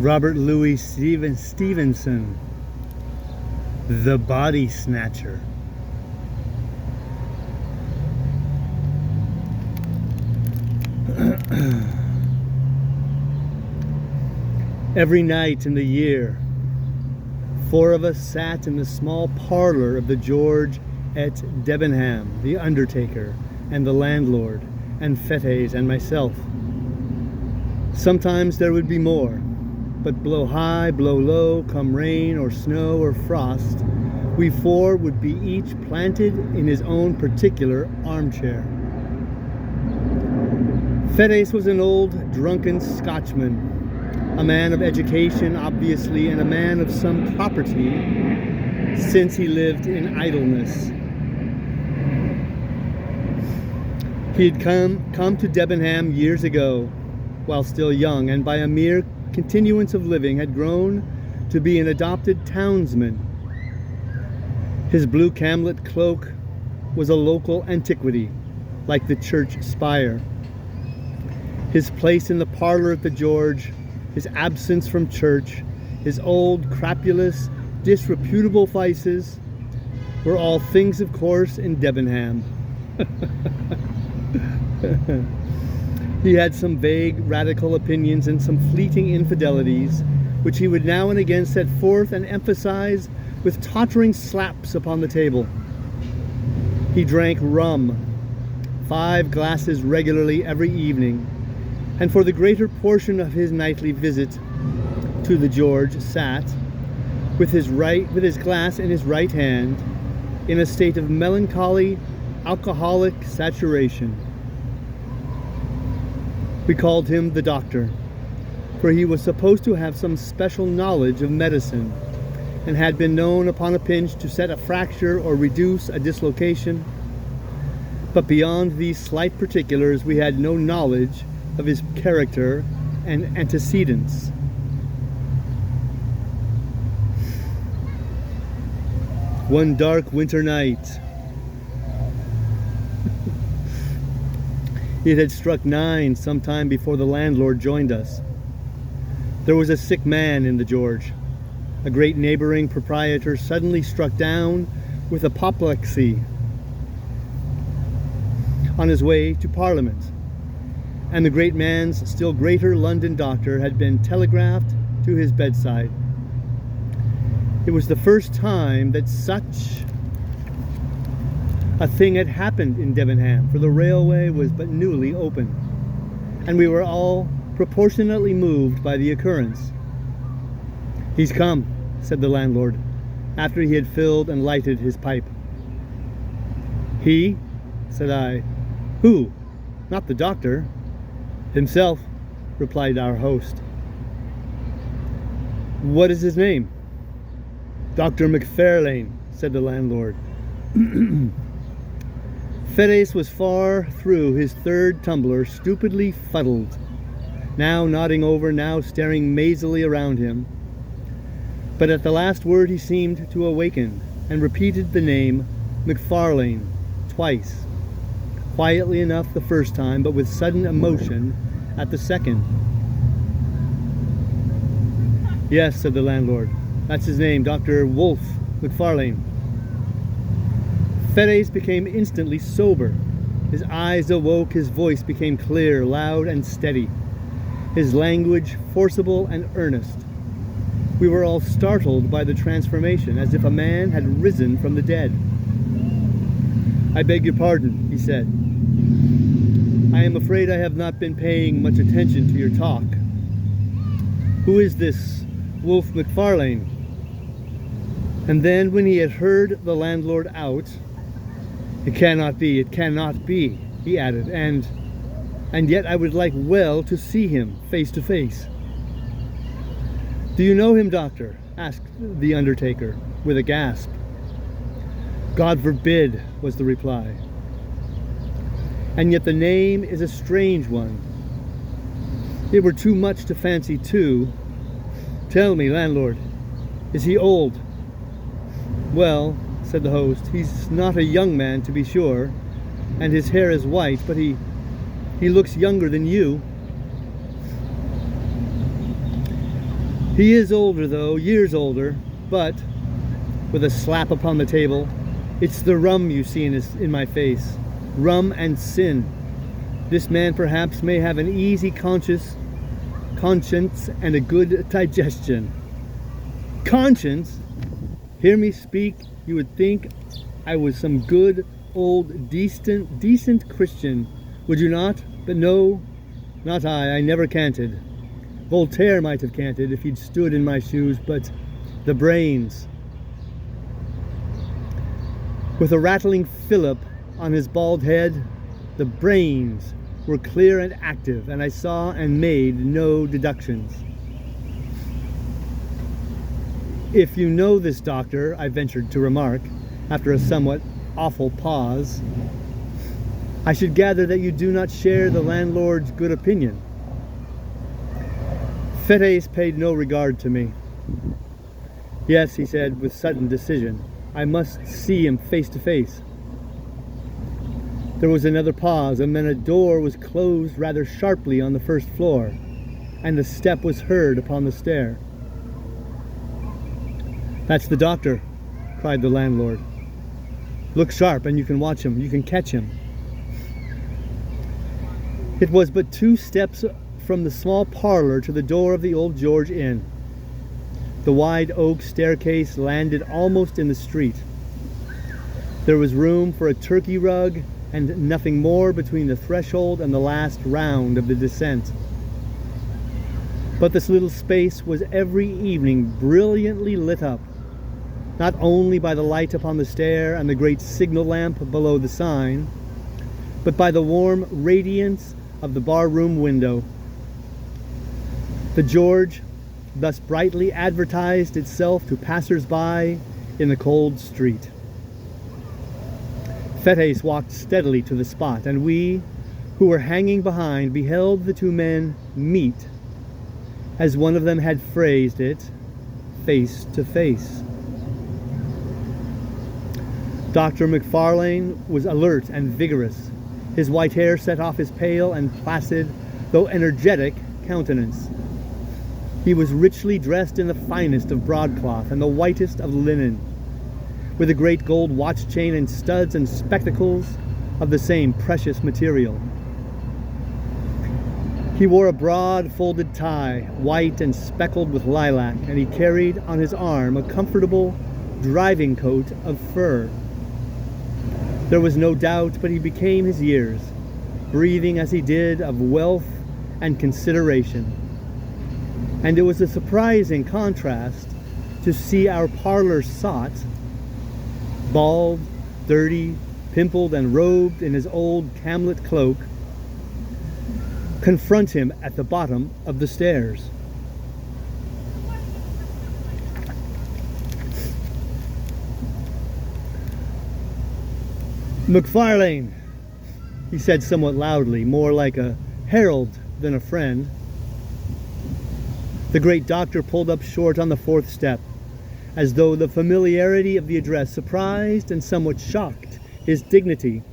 Robert Louis Stevenson, the Body-Snatcher. Every night in the year, 4 of us sat in the small parlor of the George at Debenham, the undertaker, and the landlord, and Fettes and myself. Sometimes there would be more, but blow high, blow low, come rain or snow or frost, we 4 would be each planted in his own particular armchair. Fettes was an old, drunken Scotchman, a man of education, obviously, and a man of some property, since he lived in idleness. He had come to Debenham years ago, while still young, and by a mere continuance of living had grown to be an adopted townsman. His blue camlet cloak was a local antiquity, like the church spire. His place in the parlor at the George, his absence from church, his old, crapulous, disreputable vices were all things of course in Debenham. He had some vague, radical opinions and some fleeting infidelities, which he would now and again set forth and emphasize with tottering slaps upon the table. He drank rum, 5 glasses regularly every evening, and for the greater portion of his nightly visit to the George sat, with his glass in his right hand, in a state of melancholy, alcoholic saturation. We called him the doctor, for he was supposed to have some special knowledge of medicine, and had been known upon a pinch to set a fracture or reduce a dislocation. But beyond these slight particulars, we had no knowledge of his character and antecedents. One dark winter night, it had struck 9 some time before the landlord joined us. There was a sick man in the George. A great neighboring proprietor suddenly struck down with apoplexy on his way to Parliament, and the great man's still greater London doctor had been telegraphed to his bedside. It was the first time that such a thing had happened in Debenham, for the railway was but newly open, and we were all proportionately moved by the occurrence. "He's come," said the landlord, after he had filled and lighted his pipe. "He?" said I. "Who? Not the doctor?" "Himself," replied our host. "What is his name?" "Dr. McFarlane," said the landlord. Fettes was far through his 3rd tumbler, stupidly fuddled, now nodding over, now staring mazily around him. But at the last word he seemed to awaken, and repeated the name McFarlane twice, quietly enough the first time, but with sudden emotion at the second. "Yes," said the landlord, "that's his name, Dr. Wolf McFarlane." Fettes became instantly sober. His eyes awoke, his voice became clear, loud, and steady, his language forcible and earnest. We were all startled by the transformation, as if a man had risen from the dead. "I beg your pardon," he said. "I am afraid I have not been paying much attention to your talk. Who is this Wolf McFarlane?" And then, when he had heard the landlord out, it cannot be, he added, and yet I would like well to see him face to face." "Do you know him, doctor?" asked the undertaker, with a gasp. "God forbid," was the reply. "And yet the name is a strange one. It were too much to fancy too. Tell me, landlord, is he old?" "Well," said the host, "he's not a young man, to be sure, and his hair is white, but he looks younger than you." He is older, though, years older, but, with a slap upon the table, it's the rum you see in my face. Rum and sin. This man perhaps may have an easy conscience and a good digestion. Conscience? Hear me speak, you would think I was some good, old, decent Christian, would you not? But no, not I never canted. Voltaire might have canted if he'd stood in my shoes, but the brains. With a rattling fillip on his bald head, the brains were clear and active, and I saw and made no deductions. If you know this doctor, I ventured to remark, after a somewhat awful pause, I should gather that you do not share the landlord's good opinion. Fettes paid no regard to me. Yes, he said with sudden decision, I must see him face to face. There was another pause, and then a door was closed rather sharply on the first floor, and a step was heard upon the stair. That's the doctor, cried the landlord. Look sharp, and you can watch him, you can catch him. It was but 2 steps from the small parlor to the door of the Old George Inn. The wide oak staircase landed almost in the street. There was room for a turkey rug and nothing more between the threshold and the last round of the descent. But this little space was every evening brilliantly lit up, not only by the light upon the stair and the great signal lamp below the sign, but by the warm radiance of the bar-room window. The George thus brightly advertised itself to passers-by in the cold street. Fettes walked steadily to the spot, and we, who were hanging behind, beheld the 2 men meet, as one of them had phrased it, face to face. Dr. McFarlane was alert and vigorous. His white hair set off his pale and placid, though energetic, countenance. He was richly dressed in the finest of broadcloth and the whitest of linen, with a great gold watch chain and studs and spectacles of the same precious material. He wore a broad folded tie, white and speckled with lilac, and he carried on his arm a comfortable driving coat of fur. There was no doubt but he became his years, breathing as he did of wealth and consideration. And it was a surprising contrast to see our parlor sot, bald, dirty, pimpled, and robed in his old camlet cloak, confront him at the bottom of the stairs. McFarlane, he said somewhat loudly, more like a herald than a friend. The great doctor pulled up short on the 4th step, as though the familiarity of the address surprised and somewhat shocked his dignity.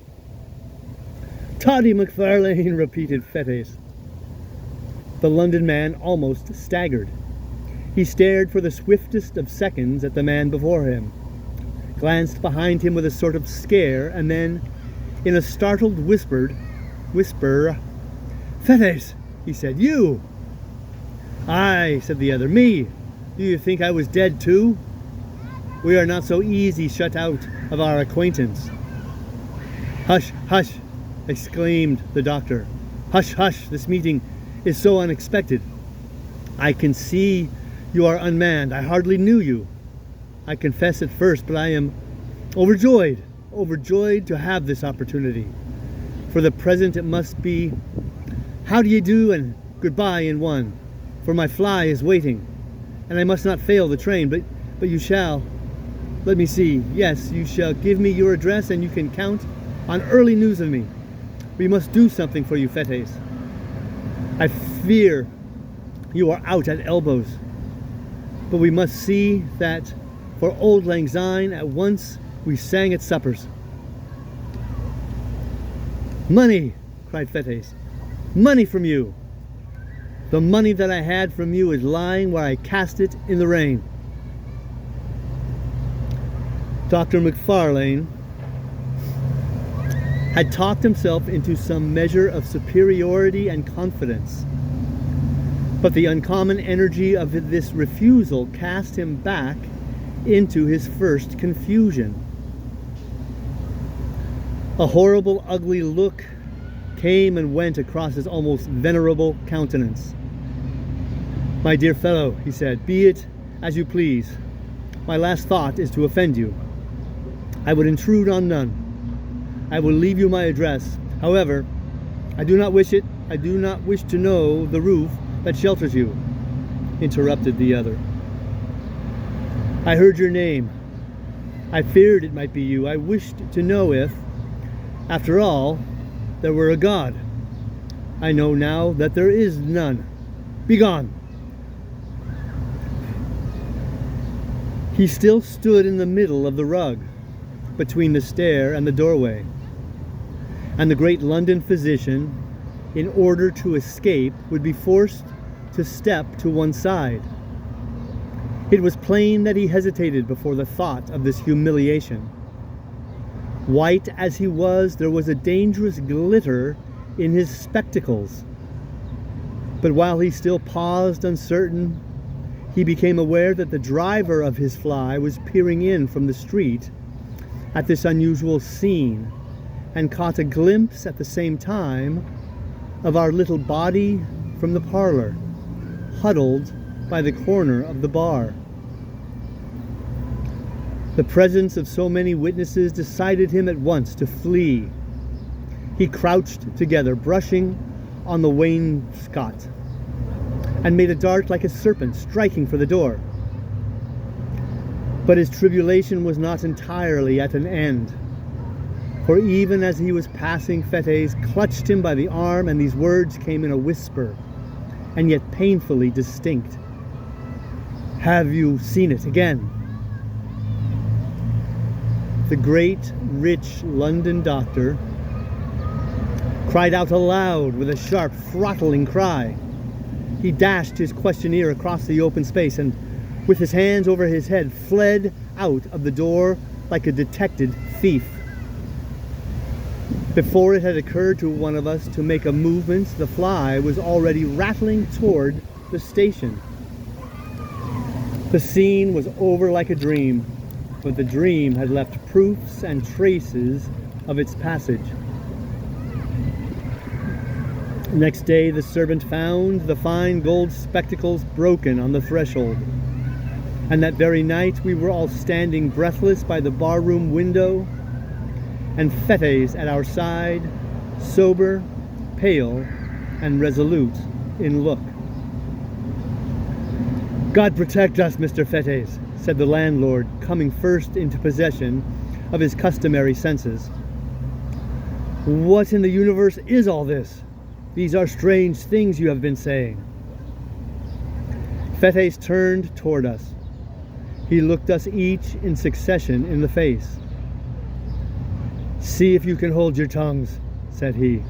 Toddy McFarlane, repeated Fettes. The London man almost staggered. He stared for the swiftest of seconds at the man before him, glanced behind him with a sort of scare, and then, in a startled whisper, Fettes, he said, you! Aye, said the other, me! Do you think I was dead too? We are not so easy shut out of our acquaintance. Hush, hush, exclaimed the doctor. Hush, hush, this meeting is so unexpected. I can see you are unmanned. I hardly knew you. I confess at first, but I am overjoyed to have this opportunity. For the present it must be how do you do and goodbye in one, for my fly is waiting, and I must not fail the train, but you shall, let me see, yes, you shall give me your address and you can count on early news of me. We must do something for you, Fettes. I fear you are out at elbows, but we must see that for old Lang Syne at once we sang at suppers. Money, cried Fettes. Money from you. The money that I had from you is lying where I cast it in the rain. Dr. McFarlane had talked himself into some measure of superiority and confidence, but the uncommon energy of this refusal cast him back into his first confusion. A horrible, ugly look came and went across his almost venerable countenance. "My dear fellow," he said, "be it as you please. My last thought is to offend you. I would intrude on none. I will leave you my address. However, I do not wish to know the roof that shelters you," interrupted the other. "I heard your name. I feared it might be you. I wished to know if, after all, there were a God. I know now that there is none. Begone!" He still stood in the middle of the rug, between the stair and the doorway, and the great London physician, in order to escape, would be forced to step to one side. It was plain that he hesitated before the thought of this humiliation. White as he was, there was a dangerous glitter in his spectacles. But while he still paused uncertain, he became aware that the driver of his fly was peering in from the street at this unusual scene, and caught a glimpse at the same time of our little body from the parlor, huddled by the corner of the bar. The presence of so many witnesses decided him at once to flee. He crouched together, brushing on the wainscot, and made a dart like a serpent, striking for the door. But his tribulation was not entirely at an end, for even as he was passing, Fettes clutched him by the arm, and these words came in a whisper, and yet painfully distinct. "Have you seen it again?" The great, rich London doctor cried out aloud with a sharp, throttling cry. He dashed his questionnaire across the open space and, with his hands over his head, fled out of the door like a detected thief. Before it had occurred to one of us to make a movement, the fly was already rattling toward the station. The scene was over like a dream, but the dream had left proofs and traces of its passage. Next day, the servant found the fine gold spectacles broken on the threshold. And that very night, we were all standing breathless by the barroom window, and Fettes at our side, sober, pale, and resolute in look. "God protect us, Mr. Fettes," said the landlord, coming first into possession of his customary senses. "What in the universe is all this? These are strange things you have been saying." Fettes turned toward us. He looked us each in succession in the face. "See if you can hold your tongues," said he.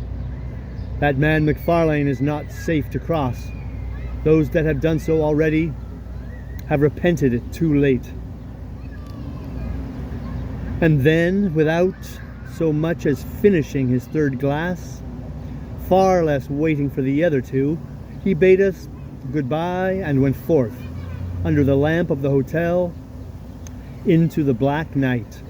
"That man McFarlane is not safe to cross. Those that have done so already have repented it too late." And then, without so much as finishing his third glass, far less waiting for the other two, he bade us goodbye and went forth, under the lamp of the hotel, into the black night.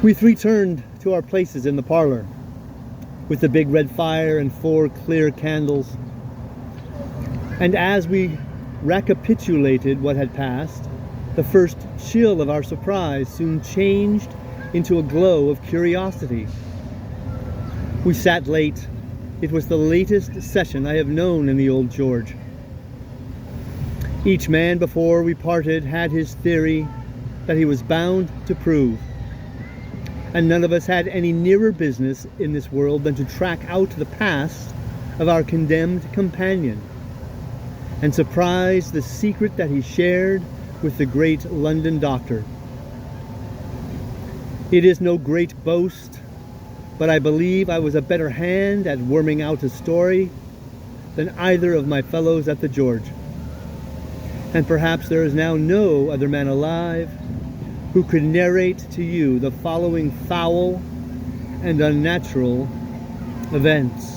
We three turned to our places in the parlor, with the big red fire and 4 clear candles. And as we recapitulated what had passed, the first chill of our surprise soon changed into a glow of curiosity. We sat late. It was the latest session I have known in the Old George. Each man before we parted had his theory that he was bound to prove, and none of us had any nearer business in this world than to track out the past of our condemned companion, and surprise the secret that he shared with the great London doctor. It is no great boast, but I believe I was a better hand at worming out a story than either of my fellows at the George. And perhaps there is now no other man alive who could narrate to you the following foul and unnatural events.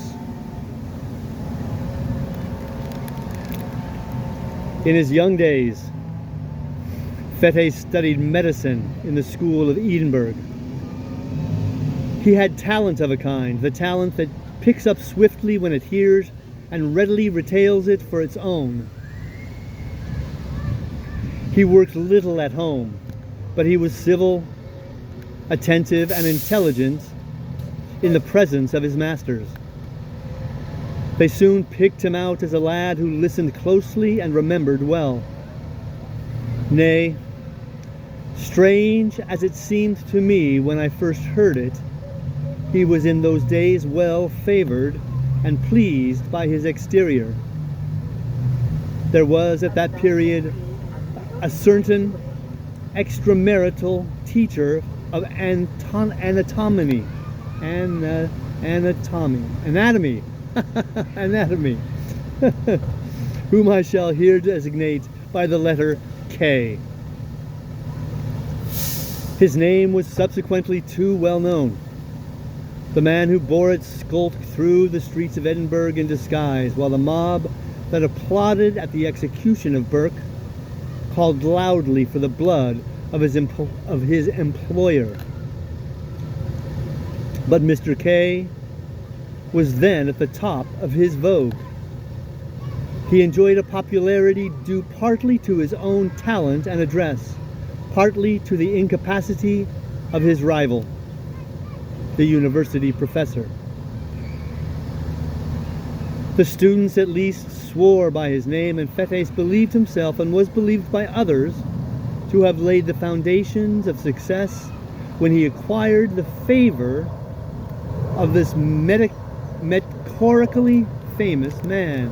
In his young days, Fete studied medicine in the school of Edinburgh. He had talent of a kind, the talent that picks up swiftly when it hears and readily retails it for its own. He worked little at home, but he was civil, attentive, and intelligent in the presence of his masters. They soon picked him out as a lad who listened closely and remembered well. Nay, strange as it seemed to me when I first heard it, he was in those days well favored and pleased by his exterior. There was at that period a certain extramarital teacher of anatomy, whom I shall here designate by the letter K. His name was subsequently too well known. The man who bore it skulked through the streets of Edinburgh in disguise, while the mob that applauded at the execution of Burke called loudly for the blood of his employer. But Mr. K was then at the top of his vogue. He enjoyed a popularity due partly to his own talent and address, partly to the incapacity of his rival, the university professor. The students at least swore by his name, and Fetes believed himself and was believed by others to have laid the foundations of success when he acquired the favor of this metaphorically famous man.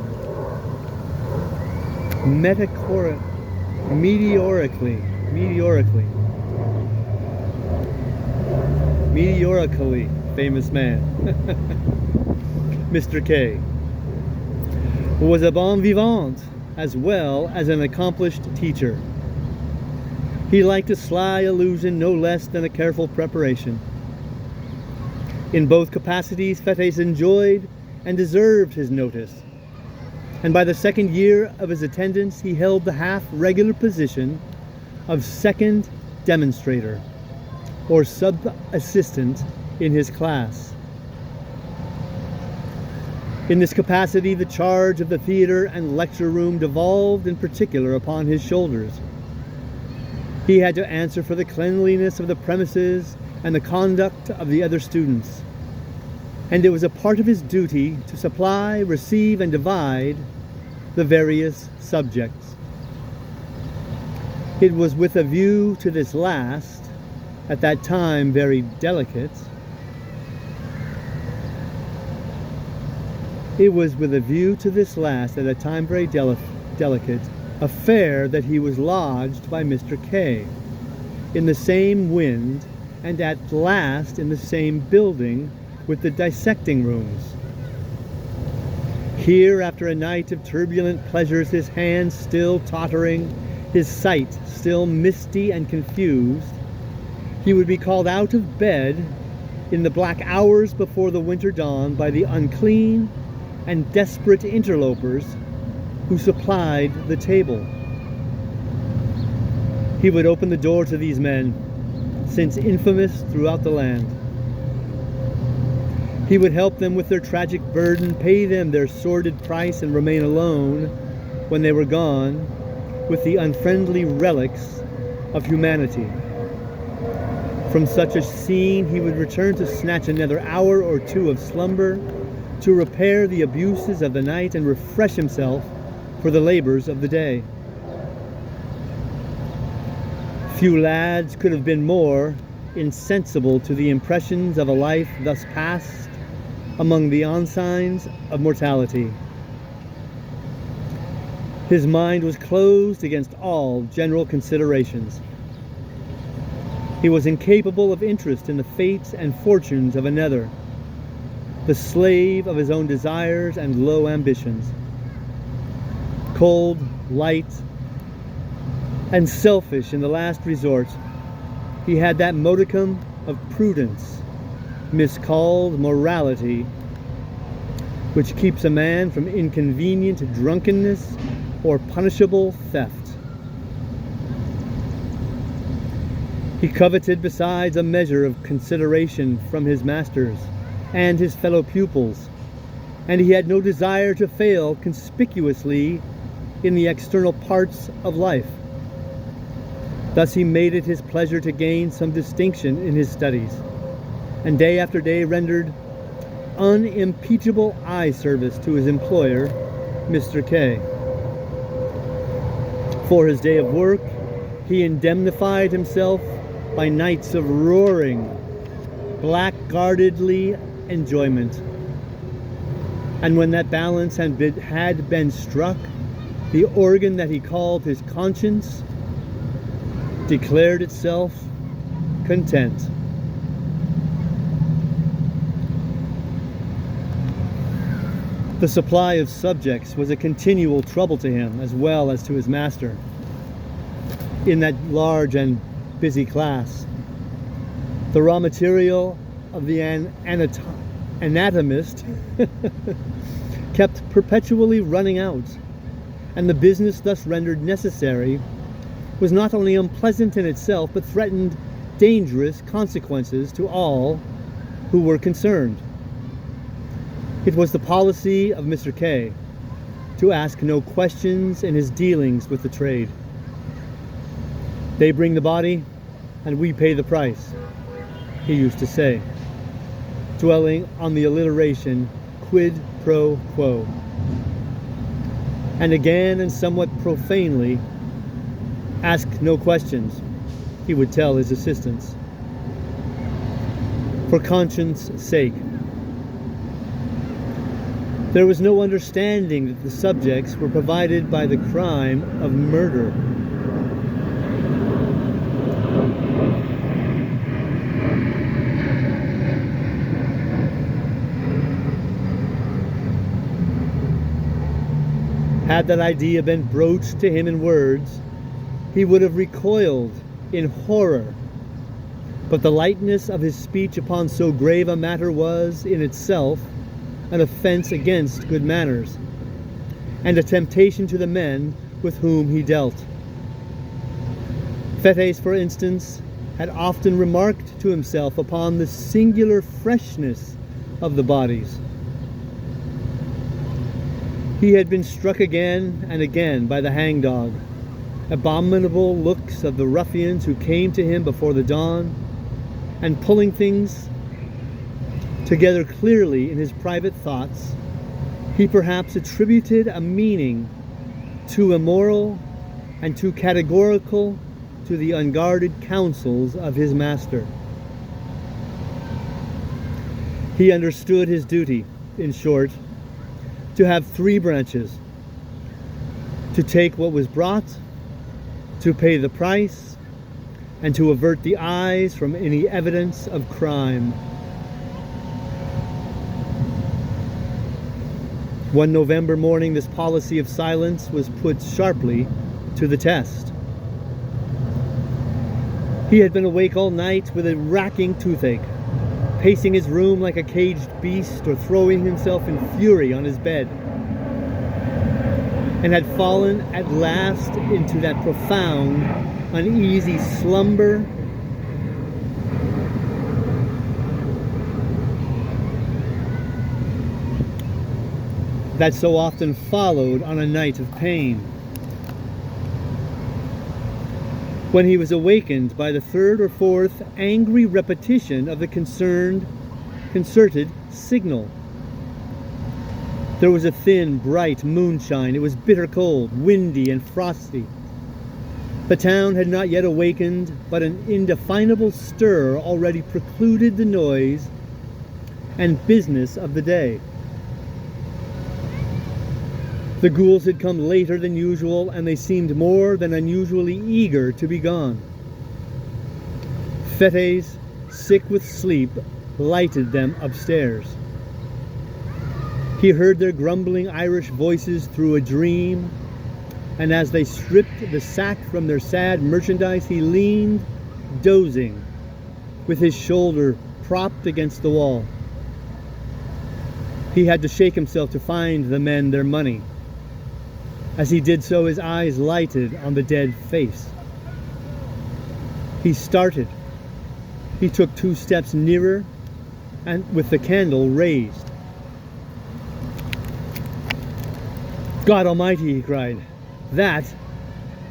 Meteorically famous man. Mr. K was a bon vivant as well as an accomplished teacher. He liked a sly allusion no less than a careful preparation. In both capacities, Fetes enjoyed and deserved his notice, and by the second year of his attendance he held the half-regular position of second demonstrator, or sub-assistant in his class. In this capacity, the charge of the theater and lecture room devolved in particular upon his shoulders. He had to answer for the cleanliness of the premises and the conduct of the other students, and it was a part of his duty to supply, receive, and divide the various subjects. It was with a view to this last, at that time very delicate, affair that he was lodged by Mr. K in the same wind and at last in the same building with the dissecting rooms. Here, after a night of turbulent pleasures, his hands still tottering, his sight still misty and confused, he would be called out of bed in the black hours before the winter dawn by the unclean and desperate interlopers who supplied the table. He would open the door to these men, since infamous throughout the land. He would help them with their tragic burden, pay them their sordid price, and remain alone when they were gone with the unfriendly relics of humanity. From such a scene he would return to snatch another hour or two of slumber, to repair the abuses of the night and refresh himself for the labors of the day. Few lads could have been more insensible to the impressions of a life thus passed among the ensigns of mortality. His mind was closed against all general considerations. He was incapable of interest in the fates and fortunes of another, the slave of his own desires and low ambitions. Cold, light, and selfish in the last resort, he had that modicum of prudence, miscalled morality, which keeps a man from inconvenient drunkenness or punishable theft. He coveted besides a measure of consideration from his masters and his fellow pupils, and he had no desire to fail conspicuously in the external parts of life. Thus he made it his pleasure to gain some distinction in his studies, and day after day rendered unimpeachable eye service to his employer, Mr. K. For his day of work, he indemnified himself by nights of roaring, blackguardly enjoyment. And when that balance had been struck, the organ that he called his conscience declared itself content. The supply of subjects was a continual trouble to him as well as to his master. In that large and busy class, the raw material of the anatomist kept perpetually running out, and the business thus rendered necessary was not only unpleasant in itself, but threatened dangerous consequences to all who were concerned. It was the policy of Mr. K to ask no questions in his dealings with the trade. They bring the body, and we pay the price, he used to say, dwelling on the alliteration quid pro quo. And again, and somewhat profanely, ask no questions, he would tell his assistants, for conscience' sake. There was no understanding that the subjects were provided by the crime of murder. Had that idea been broached to him in words, he would have recoiled in horror. But the lightness of his speech upon so grave a matter was, in itself, an offense against good manners, and a temptation to the men with whom he dealt. Fettes, for instance, had often remarked to himself upon the singular freshness of the bodies. He had been struck again and again by the hangdog, abominable looks of the ruffians who came to him before the dawn, and pulling things together clearly in his private thoughts, he perhaps attributed a meaning too immoral and too categorical to the unguarded counsels of his master. He understood his duty, in short, to have three branches: to take what was brought, to pay the price, and to avert the eyes from any evidence of crime. One November morning, this policy of silence was put sharply to the test. He had been awake all night with a racking toothache, pacing his room like a caged beast or throwing himself in fury on his bed, and had fallen at last into that profound, uneasy slumber that so often followed on a night of pain. When he was awakened by the third or fourth angry repetition of the concerted signal. There was a thin, bright moonshine. It was bitter cold, windy, and frosty. The town had not yet awakened, but an indefinable stir already precluded the noise and business of the day. The ghouls had come later than usual, and they seemed more than unusually eager to be gone. Fetes, sick with sleep, lighted them upstairs. He heard their grumbling Irish voices through a dream, and as they stripped the sack from their sad merchandise, he leaned, dozing, with his shoulder propped against the wall. He had to shake himself to find the men their money. As he did so, his eyes lighted on the dead face. He started. He took 2 steps nearer, and with the candle raised. "God Almighty," he cried, "that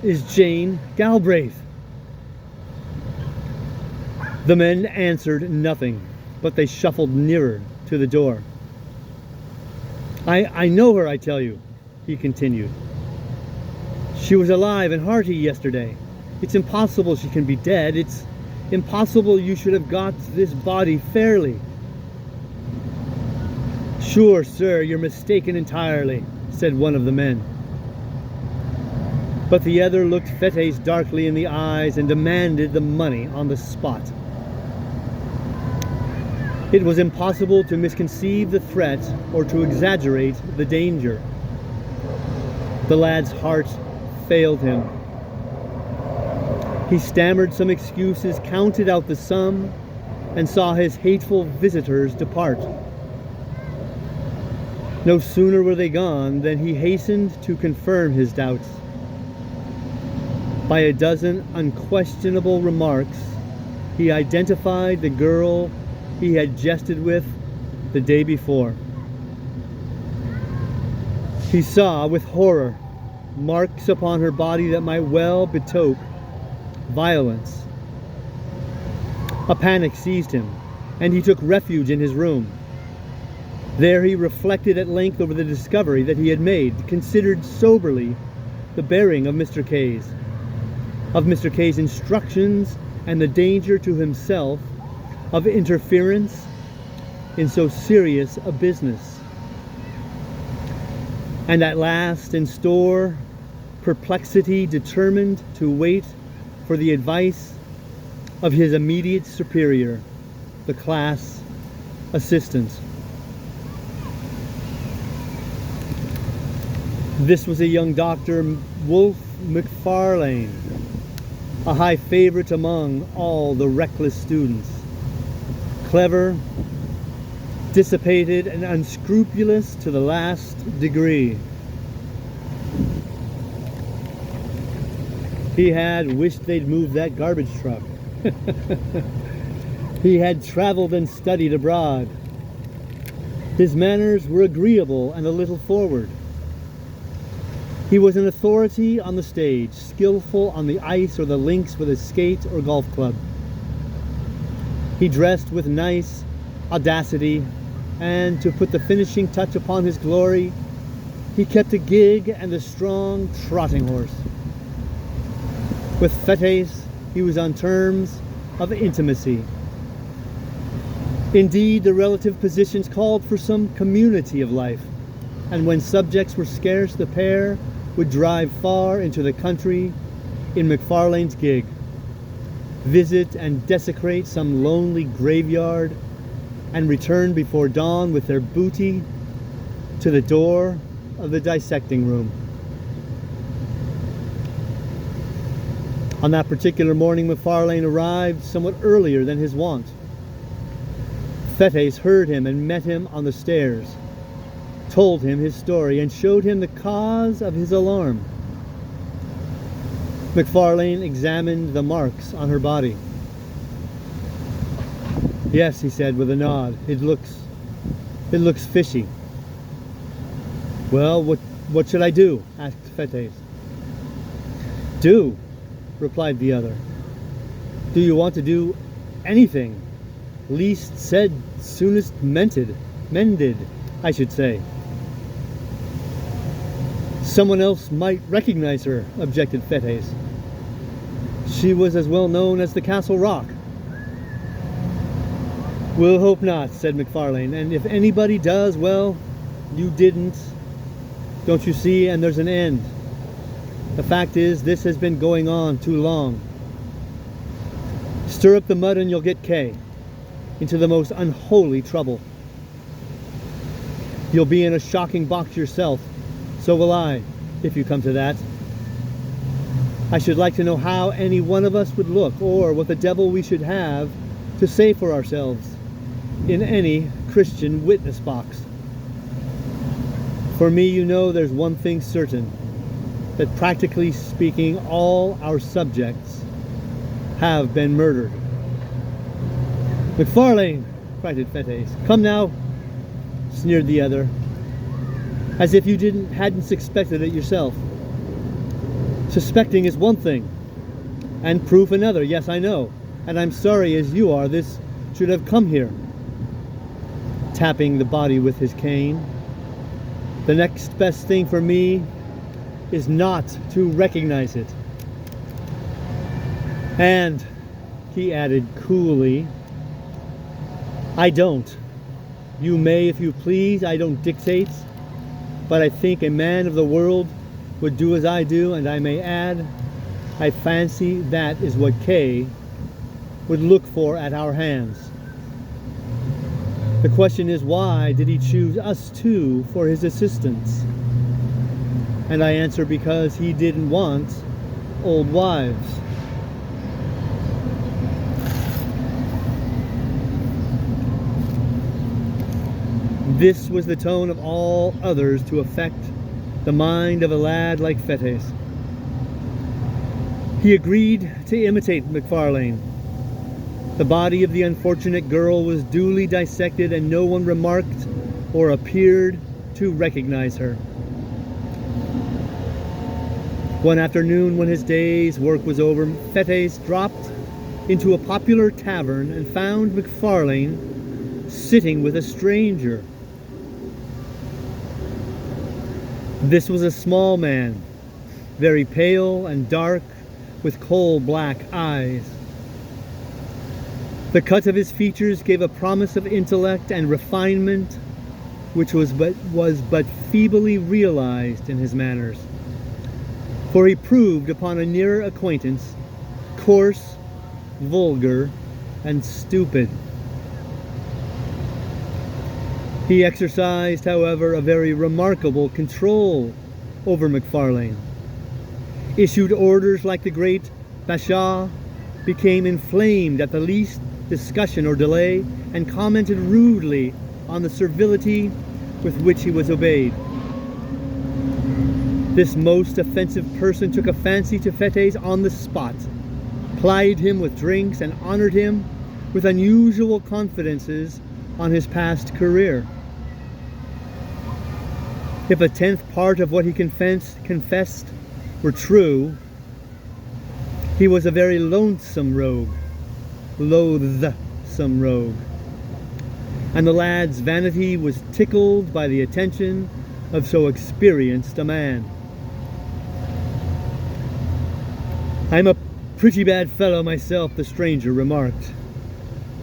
is Jane Galbraith." The men answered nothing, but they shuffled nearer to the door. I know her, I tell you," he continued. "She was alive and hearty yesterday. It's impossible she can be dead. It's impossible you should have got this body fairly." "Sure, sir, you're mistaken entirely," said one of the men. But the other looked Fetes darkly in the eyes and demanded the money on the spot. It was impossible to misconceive the threat or to exaggerate the danger. The lad's heart failed him. He stammered some excuses, counted out the sum, and saw his hateful visitors depart. No sooner were they gone than he hastened to confirm his doubts. By a dozen unquestionable remarks, he identified the girl he had jested with the day before. He saw with horror marks upon her body that might well betoken violence. A panic seized him, and he took refuge in his room. There he reflected at length over the discovery that he had made, considered soberly the bearing of Mr. K's instructions, and the danger to himself of interference in so serious a business. And at last, in store perplexity, determined to wait for the advice of his immediate superior, the class assistant. This was a young Dr. Wolfe McFarlane, a high favorite among all the reckless students. Clever, dissipated, and unscrupulous to the last degree. He had wished they'd moved that garbage truck. He had traveled and studied abroad. His manners were agreeable and a little forward. He was an authority on the stage, skillful on the ice or the links with a skate or golf club. He dressed with nice audacity, and to put the finishing touch upon his glory, he kept a gig and a strong trotting horse. With Fetes, he was on terms of intimacy. Indeed, the relative positions called for some community of life, and when subjects were scarce, the pair would drive far into the country in McFarlane's gig, visit and desecrate some lonely graveyard, and return before dawn with their booty to the door of the dissecting room. On that particular morning, McFarlane arrived somewhat earlier than his wont. Fetes heard him and met him on the stairs, told him his story, and showed him the cause of his alarm. McFarlane examined the marks on her body. "Yes," he said with a nod. It looks fishy." "Well, what should I do?" asked Fetes. "Do?" replied the other. "Do you want to do anything? Least said, soonest mended, I should say." "Someone else might recognize her," objected Fetes. "She was as well known as the Castle Rock." "We'll hope not," said McFarlane. "And if anybody does, well, you didn't. Don't you see? And there's an end. The fact is, this has been going on too long. Stir up the mud and you'll get K into the most unholy trouble. You'll be in a shocking box yourself. So will I, if you come to that. I should like to know how any one of us would look, or what the devil we should have to say for ourselves in any Christian witness box. For me, you know, there's one thing certain, that practically speaking, all our subjects have been murdered. McFarlane, cried Fettes. Come now, sneered the other, as if you hadn't suspected it yourself. Suspecting is one thing, and proof another. Yes, I know, and I'm sorry as you are this should have come here. Tapping the body with his cane. The next best thing for me is not to recognize it. And, he added coolly, I don't. You may if you please, I don't dictate, but I think a man of the world would do as I do, and I may add, I fancy that is what K would look for at our hands. The question is, why did he choose us two for his assistants? And I answer, because he didn't want old wives. This was the tone of all others to affect the mind of a lad like Fettes. He agreed to imitate McFarlane. The body of the unfortunate girl was duly dissected, and no one remarked or appeared to recognize her. One afternoon, when his day's work was over, Fettes dropped into a popular tavern and found McFarlane sitting with a stranger. This was a small man, very pale and dark, with coal-black eyes. The cut of his features gave a promise of intellect and refinement, which was but feebly realized in his manners. For he proved upon a nearer acquaintance coarse, vulgar, and stupid. He exercised, however, a very remarkable control over McFarlane, issued orders like the great Bashaw, became inflamed at the least discussion or delay, and commented rudely on the servility with which he was obeyed. This most offensive person took a fancy to Fettes on the spot, plied him with drinks, and honored him with unusual confidences on his past career. If a tenth part of what he confessed were true, he was a very loathsome rogue, and the lad's vanity was tickled by the attention of so experienced a man. I'm a pretty bad fellow myself, the stranger remarked,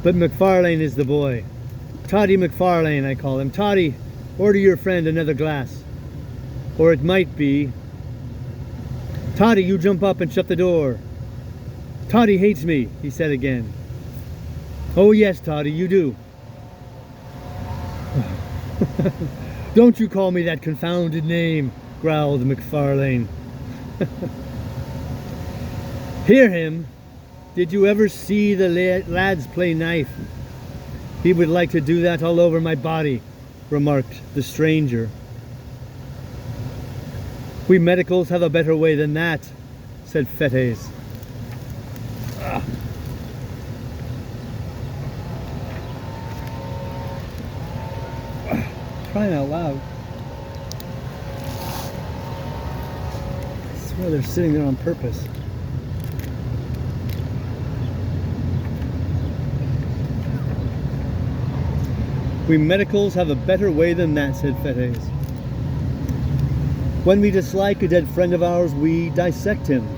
but McFarlane is the boy. Toddy McFarlane, I call him. Toddy, order your friend another glass. Or it might be, Toddy, you jump up and shut the door. Toddy hates me, he said again. Oh yes, Toddy, you do. Don't you call me that confounded name, growled McFarlane. Hear him? Did you ever see the lads play knife? He would like to do that all over my body, remarked the stranger. We medicals have a better way than that, said Fettes. Crying out loud. I swear they're sitting there on purpose. We medicals have a better way than that, said Fettes. When we dislike a dead friend of ours, we dissect him.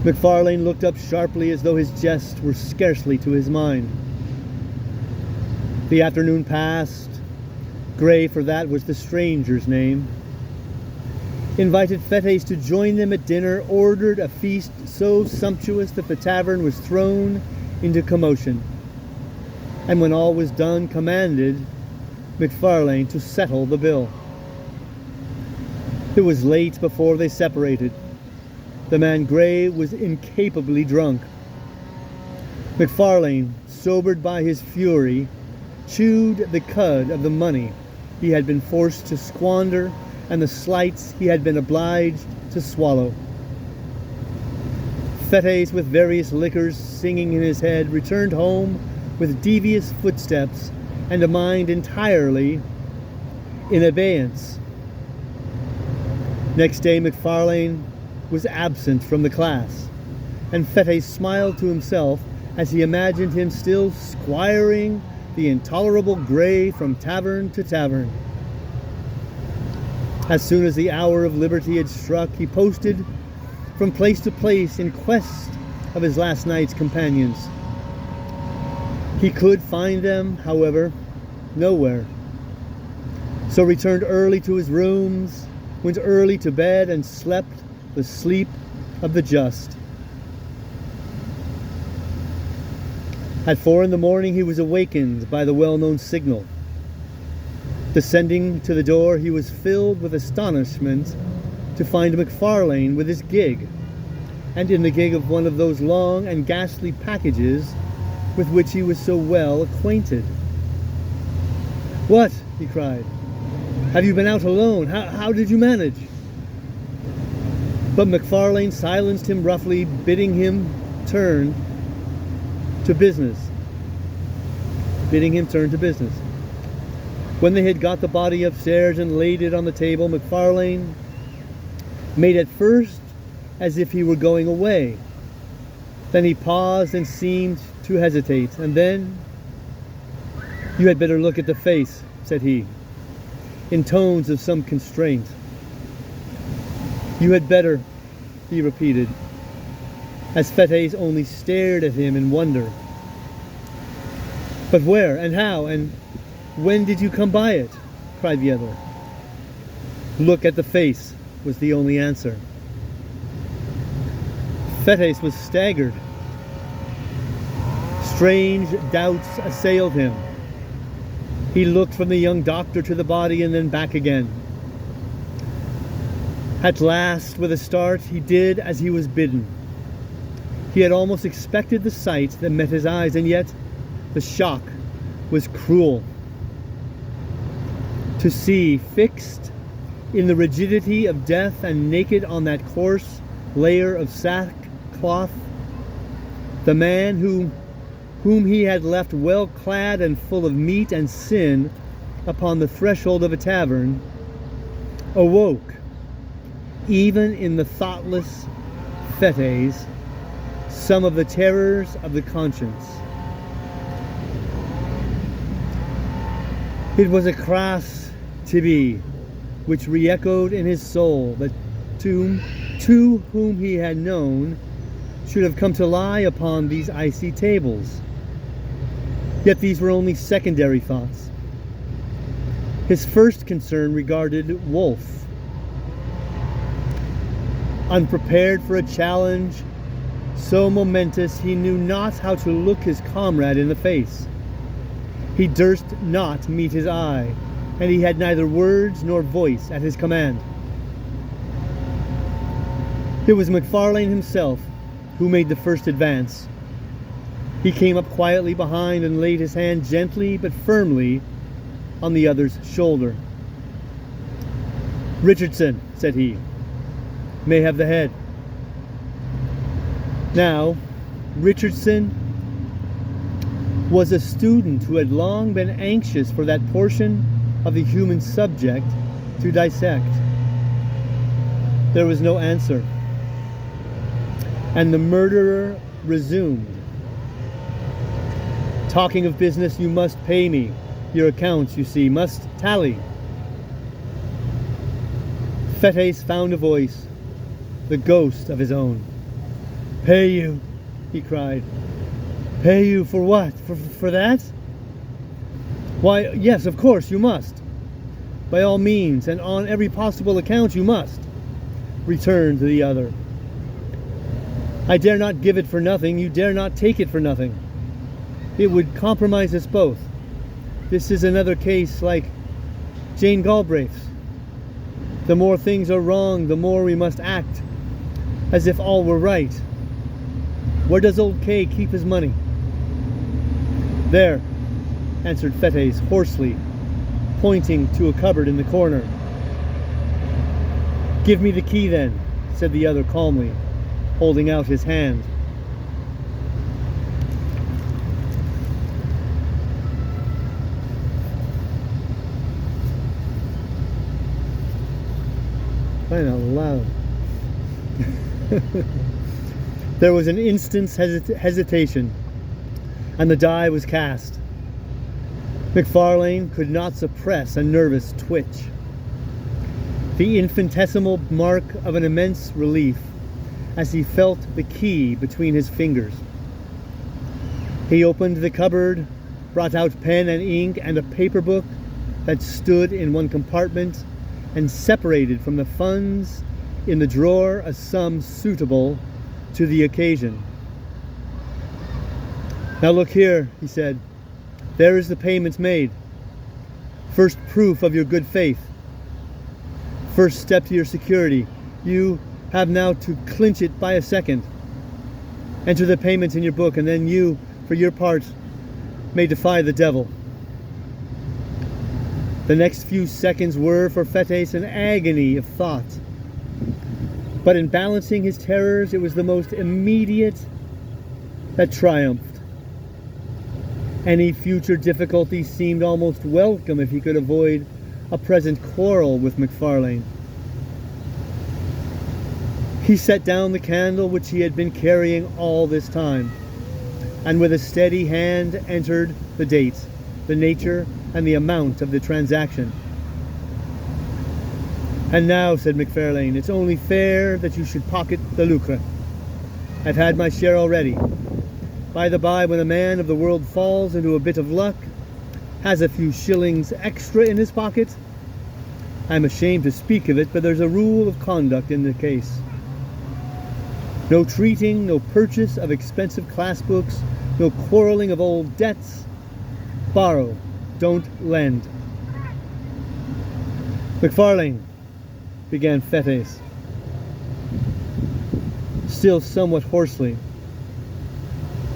McFarlane looked up sharply as though his jest were scarcely to his mind. The afternoon passed. Gray, for that was the stranger's name, invited Fetes to join them at dinner, ordered a feast so sumptuous that the tavern was thrown into commotion, and when all was done, commanded McFarlane to settle the bill. It was late before they separated. The man Gray was incapably drunk. McFarlane, sobered by his fury, chewed the cud of the money he had been forced to squander and the slights he had been obliged to swallow. Fetes, with various liquors singing in his head, returned home with devious footsteps and a mind entirely in abeyance. Next day McFarlane was absent from the class, and Fetes smiled to himself as he imagined him still squiring the intolerable Gray from tavern to tavern. As soon as the hour of liberty had struck, he posted from place to place in quest of his last night's companions. He could find them, however, nowhere. So returned early to his rooms, went early to bed, and slept the sleep of the just. At 4 a.m, he was awakened by the well-known signal. Descending to the door, he was filled with astonishment to find McFarlane with his gig, and in the gig of one of those long and ghastly packages with which he was so well acquainted. "What?" he cried. "Have you been out alone? How did you manage?" But McFarlane silenced him roughly, bidding him turn to business. When they had got the body upstairs and laid it on the table, McFarlane made at first as if he were going away. Then he paused and seemed to hesitate, and then, "You had better look at the face," said he, in tones of some constraint. "You had better," he repeated, as Fetes only stared at him in wonder. "But where, and how, and when did you come by it?" cried the other. "Look at the face," was the only answer. Fetes was staggered. Strange doubts assailed him. He looked from the young doctor to the body and then back again. At last, with a start, he did as he was bidden. He had almost expected the sight that met his eyes, and yet the shock was cruel. To see, fixed in the rigidity of death and naked on that coarse layer of sackcloth, the man whom he had left well clad and full of meat and sin upon the threshold of a tavern, awoke, even in the thoughtless Fetes, some of the terrors of the conscience. It was a crass tibi which re-echoed in his soul that two whom he had known should have come to lie upon these icy tables. Yet these were only secondary thoughts. His first concern regarded Wolfe. Unprepared for a challenge so momentous, he knew not how to look his comrade in the face. He durst not meet his eye, and he had neither words nor voice at his command. It was McFarlane himself who made the first advance. He came up quietly behind and laid his hand gently but firmly on the other's shoulder. "Richardson," said he, "may have the head." Now, Richardson was a student who had long been anxious for that portion of the human subject to dissect. There was no answer, and the murderer resumed. "Talking of business, you must pay me. Your accounts, you see, must tally." Fetes found a voice, the ghost of his own. "Pay you," he cried. "Pay you for what? For that? Why, yes, of course you must. By all means, and on every possible account you must. returned the other. I dare not give it for nothing, you dare not take it for nothing. It would compromise us both. This is another case like Jane Galbraith's. The more things are wrong, the more we must act as if all were right. Where does old Kay keep his money? There, answered Fettes hoarsely, pointing to a cupboard in the corner. Give me the key then, said the other calmly, holding out his hand. Crying out loud. There was an instant's hesitation, and the die was cast. McFarlane could not suppress a nervous twitch. The infinitesimal mark of an immense relief as he felt the key between his fingers. He opened the cupboard, brought out pen and ink and a paper book that stood in one compartment, and separated from the funds in the drawer a sum suitable to the occasion. Now look here, he said. There is the payment made. First proof of your good faith. First step to your security. You have now to clinch it by a second. Enter the payment in your book, and then you, for your part, may defy the devil. The next few seconds were for Fettes an agony of thought. But in balancing his terrors, it was the most immediate that triumphed. Any future difficulty seemed almost welcome if he could avoid a present quarrel with McFarlane. He set down the candle which he had been carrying all this time, and with a steady hand entered the date, the nature, and the amount of the transaction. And now, said McFarlane, it's only fair that you should pocket the lucre. I've had my share already. By the by, when a man of the world falls into a bit of luck, has a few shillings extra in his pocket, I'm ashamed to speak of it, but there's a rule of conduct in the case. No treating, no purchase of expensive class books, no quarreling of old debts. Borrow, don't lend. McFarlane, began Fettes, still somewhat hoarsely.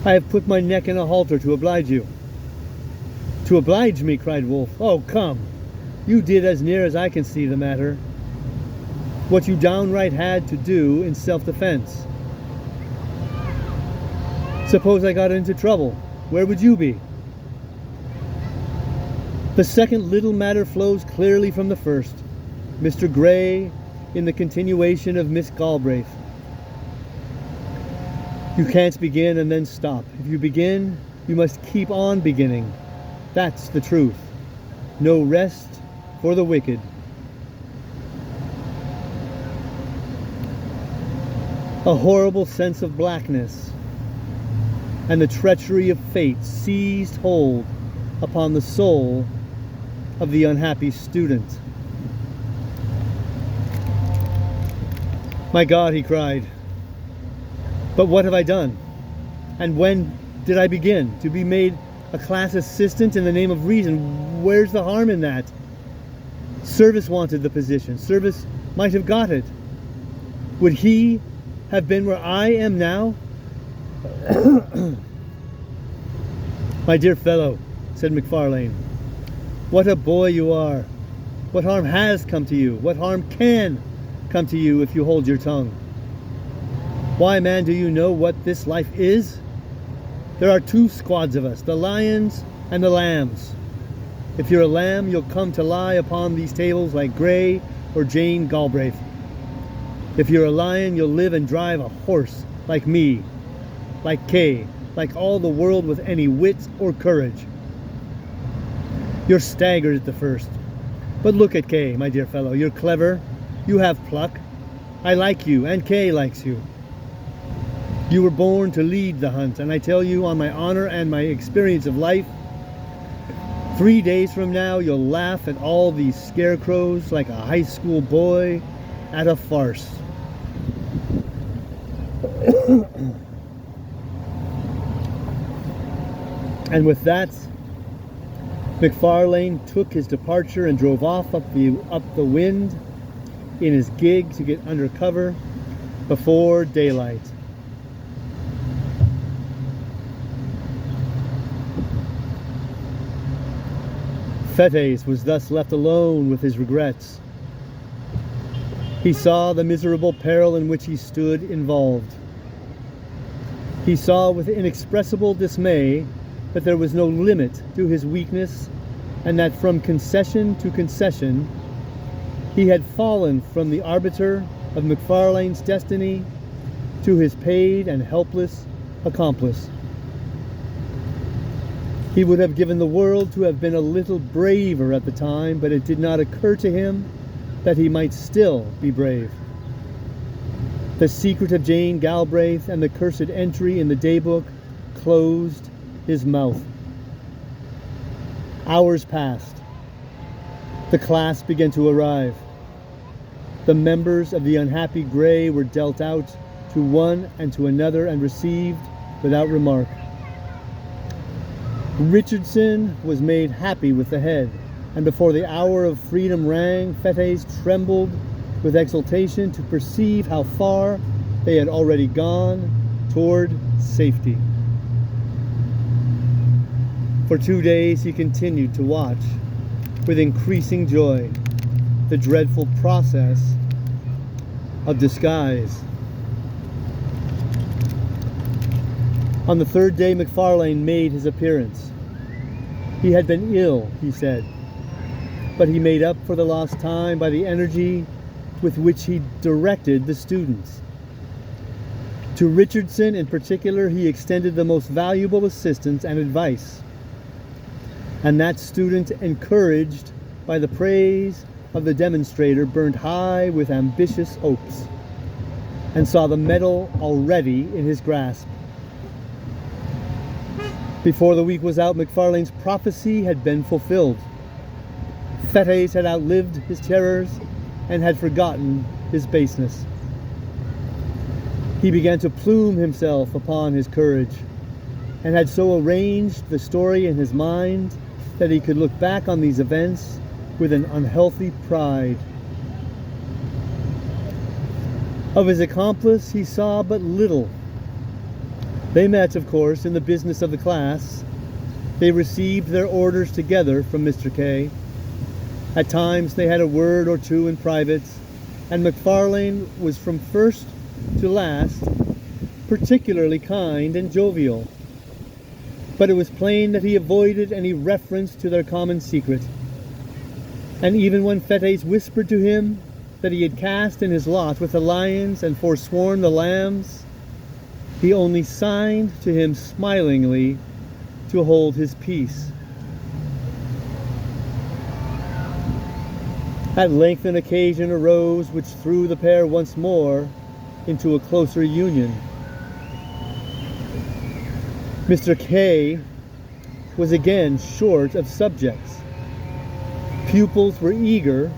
I have put my neck in a halter to oblige you. To oblige me, cried Wolfe. Oh, come. You did, as near as I can see the matter, what you downright had to do in self-defense. Suppose I got into trouble, where would you be? The second little matter flows clearly from the first. Mr. Gray, in the continuation of Miss Galbraith. You can't begin and then stop. If you begin, you must keep on beginning. That's the truth. No rest for the wicked. A horrible sense of blackness and the treachery of fate seized hold upon the soul of the unhappy student. My God, he cried, but what have I done? And when did I begin? To be made a class assistant in the name of reason. Where's the harm in that? Service wanted the position. Service might have got it. Would he have been where I am now? My dear fellow, said McFarlane, what a boy you are. What harm has come to you? What harm can come to you if you hold your tongue? Why, man, do you know what this life is? There are two squads of us, the lions and the lambs. If you're a lamb, you'll come to lie upon these tables like Gray or Jane Galbraith. If you're a lion, you'll live and drive a horse like me, like Kay, like all the world with any wit or courage. You're staggered at the first. But look at Kay, my dear fellow. You're clever. You have pluck. I like you, and Kay likes you. You were born to lead the hunt, and I tell you on my honor and my experience of life, 3 days from now you'll laugh at all these scarecrows like a high school boy at a farce. And with that, McFarlane took his departure and drove off up the wind in his gig to get under cover before daylight. Fettes was thus left alone with his regrets. He saw the miserable peril in which he stood involved. He saw with inexpressible dismay that there was no limit to his weakness, and that from concession to concession he had fallen from the arbiter of McFarlane's destiny to his paid and helpless accomplice. He would have given the world to have been a little braver at the time, but it did not occur to him that he might still be brave. The secret of Jane Galbraith and the cursed entry in the daybook closed his mouth. Hours passed. The class began to arrive. The members of the unhappy Gray were dealt out to one and to another and received without remark. Richardson was made happy with the head, and before the hour of freedom rang, Fettes trembled with exultation to perceive how far they had already gone toward safety. For 2 days he continued to watch, with increasing joy, the dreadful process of disguise. On the third day, McFarlane made his appearance. He had been ill, he said, but he made up for the lost time by the energy with which he directed the students. To Richardson in particular, he extended the most valuable assistance and advice. And that student, encouraged by the praise of the demonstrator, burned high with ambitious hopes, and saw the medal already in his grasp. Before the week was out, McFarlane's prophecy had been fulfilled. Fettes had outlived his terrors and had forgotten his baseness. He began to plume himself upon his courage, and had so arranged the story in his mind that he could look back on these events with an unhealthy pride. Of his accomplice he saw but little. They met, of course, in the business of the class. They received their orders together from Mr. K. At times they had a word or two in private, and McFarlane was from first to last particularly kind and jovial. But it was plain that he avoided any reference to their common secret. And even when Fettes whispered to him that he had cast in his lot with the lions and forsworn the lambs, he only signed to him smilingly to hold his peace. At length an occasion arose which threw the pair once more into a closer union. Mr. K was again short of subjects. Pupils were eager,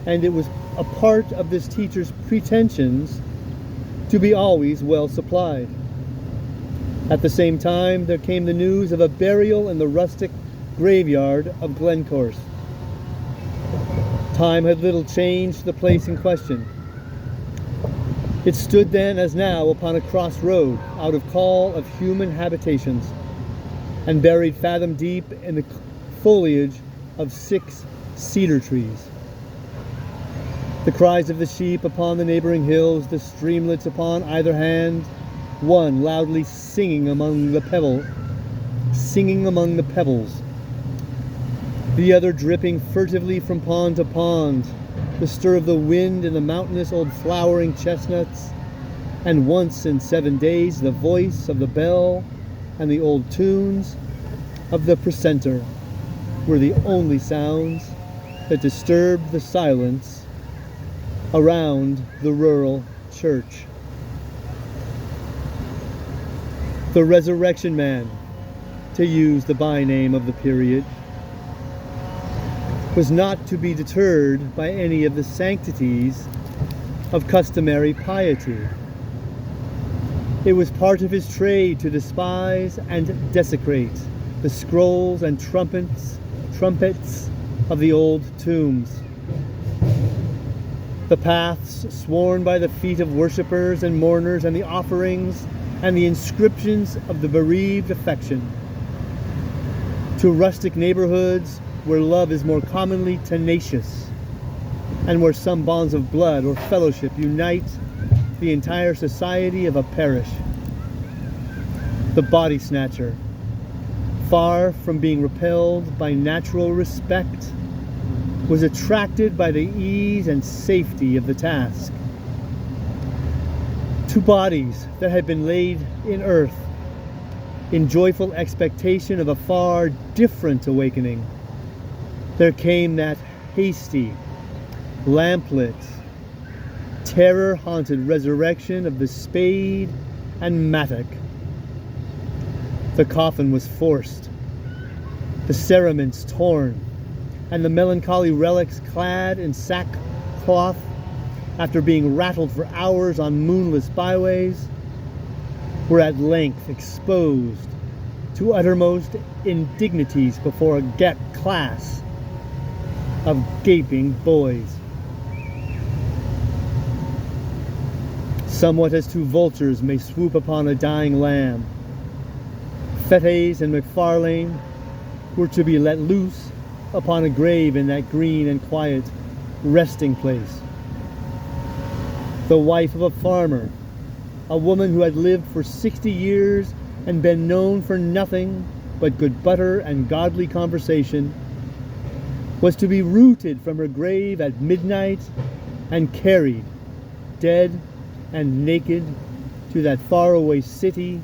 and it was a part of this teacher's pretensions to be always well supplied. At the same time, there came the news of a burial in the rustic graveyard of Glencorse. Time had little changed the place in question. It stood then as now upon a crossroad, out of call of human habitations, and buried fathom deep in the foliage of 6 cedar trees. The cries of the sheep upon the neighboring hills, the streamlets upon either hand, one loudly singing among the pebbles, the other dripping furtively from pond to pond, the stir of the wind in the mountainous old flowering chestnuts, and once in 7 days the voice of the bell and the old tunes of the precentor were the only sounds that disturbed the silence around the rural church. The Resurrection Man, to use the by-name of the period, was not to be deterred by any of the sanctities of customary piety. It was part of his trade to despise and desecrate the scrolls and trumpets of the old tombs. The paths sworn by the feet of worshippers and mourners, and the offerings and the inscriptions of the bereaved affection. To rustic neighborhoods where love is more commonly tenacious, and where some bonds of blood or fellowship unite the entire society of a parish. The Body-Snatcher, far from being repelled by natural respect, was attracted by the ease and safety of the task. Two bodies that had been laid in earth in joyful expectation of a far different awakening. There came that hasty, lamplit, terror-haunted resurrection of the spade and mattock. The coffin was forced, the cerements torn, and the melancholy relics clad in sackcloth, after being rattled for hours on moonless byways, were at length exposed to uttermost indignities before a class of gaping boys. Somewhat as two vultures may swoop upon a dying lamb, Fettes and McFarlane were to be let loose upon a grave in that green and quiet resting place. The wife of a farmer, a woman who had lived for 60 years and been known for nothing but good butter and godly conversation, was to be rooted from her grave at midnight and carried, dead and naked, to that faraway city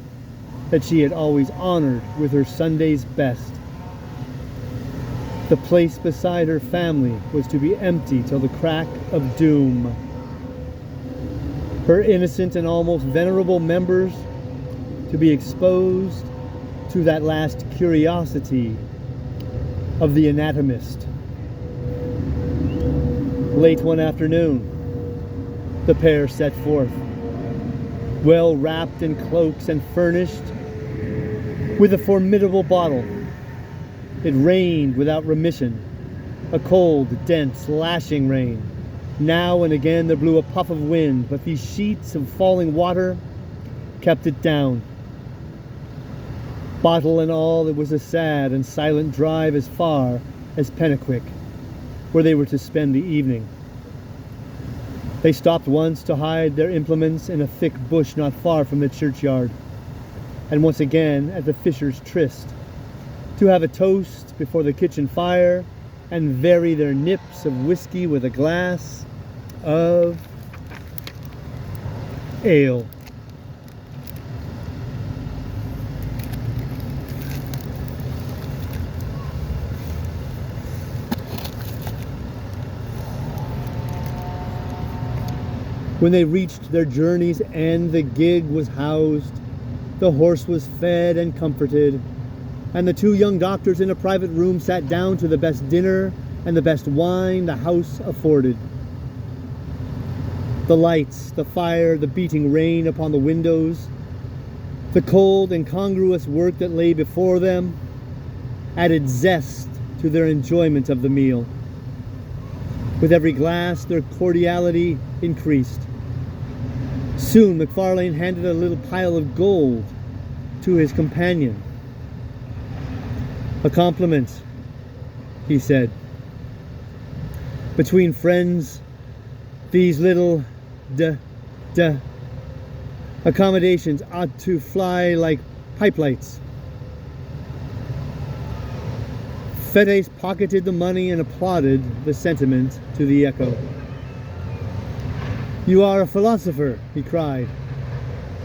that she had always honored with her Sunday's best. The place beside her family was to be empty till the crack of doom. Her innocent and almost venerable members to be exposed to that last curiosity of the anatomist. Late one afternoon, the pair set forth, well wrapped in cloaks and furnished with a formidable bottle. It rained without remission, a cold, dense, lashing rain. Now and again there blew a puff of wind, but these sheets of falling water kept it down. Bottle and all, it was a sad and silent drive as far as Pennaquick, where they were to spend the evening. They stopped once to hide their implements in a thick bush not far from the churchyard, and once again at the Fisher's Tryst, to have a toast before the kitchen fire and vary their nips of whiskey with a glass of ale. When they reached their journey's end, the gig was housed, the horse was fed and comforted, and the two young doctors in a private room sat down to the best dinner and the best wine the house afforded. The lights, the fire, the beating rain upon the windows, the cold, incongruous work that lay before them, added zest to their enjoyment of the meal. With every glass, their cordiality increased. Soon McFarlane handed a little pile of gold to his companion. "A compliment," he said. "Between friends, these little accommodations ought to fly like pipe lights." Fettes pocketed the money and applauded the sentiment to the echo. "You are a philosopher," he cried.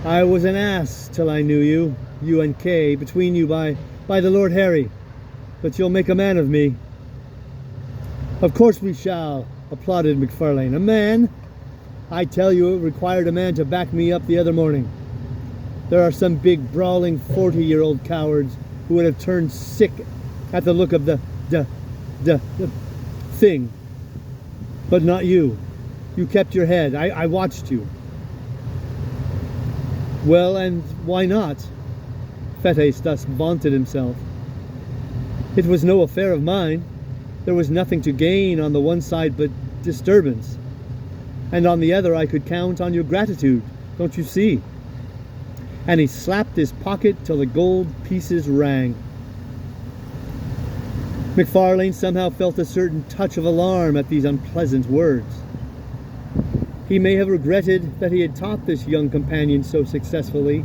"I was an ass till I knew you, you and Kay, between you by the Lord Harry. But you'll make a man of me." "Of course we shall," applauded McFarlane. "A man? I tell you, it required a man to back me up the other morning. There are some big, brawling 40-year-old cowards who would have turned sick at the look of the thing. But not you. You kept your head. I watched you." Well, and why not? Fetes thus vaunted himself. It was no affair of mine. There was nothing to gain on the one side but disturbance. And on the other I could count on your gratitude, don't you see? And he slapped his pocket till the gold pieces rang. McFarlane somehow felt a certain touch of alarm at these unpleasant words. He may have regretted that he had taught this young companion so successfully,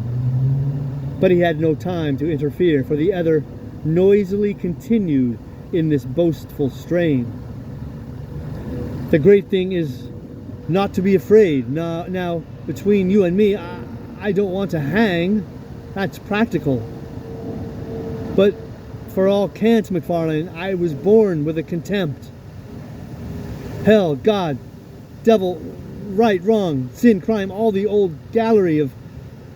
but he had no time to interfere, for the other noisily continued in this boastful strain. The great thing is not to be afraid. Now, between you and me, I don't want to hang. That's practical. But for all cant, McFarlane, I was born with a contempt. Hell, God, devil, right, wrong, sin, crime, all the old gallery of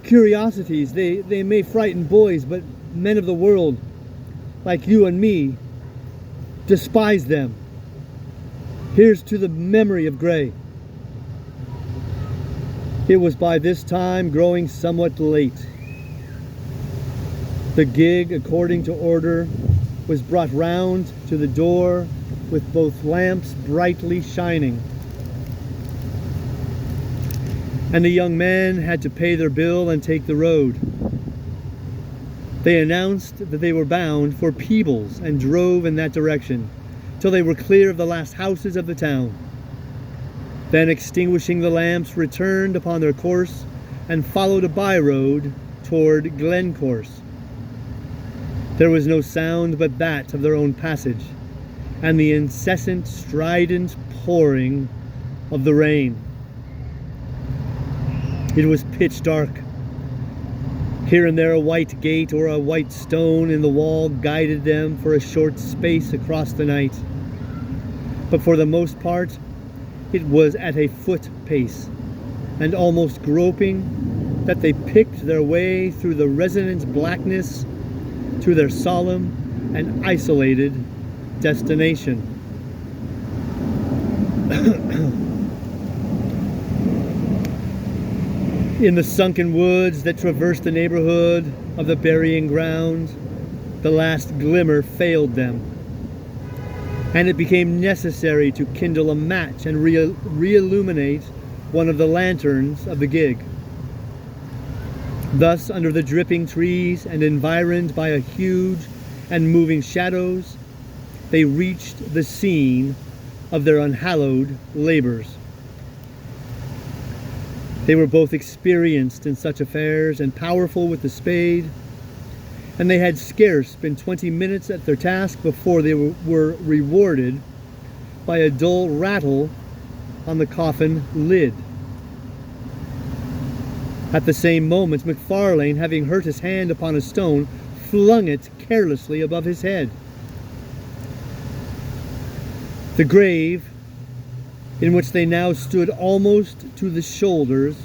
curiosities. They may frighten boys, but men of the world, like you and me, despise them. Here's to the memory of Gray. It was by this time growing somewhat late. The gig, according to order, was brought round to the door with both lamps brightly shining. And the young men had to pay their bill and take the road. They announced that they were bound for Peebles and drove in that direction till they were clear of the last houses of the town. Then, extinguishing the lamps, returned upon their course and followed a by-road toward Glencorse. There was no sound but that of their own passage and the incessant, strident pouring of the rain. It was pitch dark. Here and there a white gate or a white stone in the wall guided them for a short space across the night. But for the most part, it was at a foot pace, and almost groping, that they picked their way through the resonant blackness to their solemn and isolated destination. In the sunken woods that traversed the neighborhood of the burying ground, the last glimmer failed them, and it became necessary to kindle a match and re-illuminate one of the lanterns of the gig. Thus, under the dripping trees and environed by a huge and moving shadows, they reached the scene of their unhallowed labors. They were both experienced in such affairs and powerful with the spade, and they had scarce been 20 minutes at their task before they were rewarded by a dull rattle on the coffin lid. At the same moment, McFarlane, having hurt his hand upon a stone, flung it carelessly above his head. The grave, in which they now stood almost to the shoulders,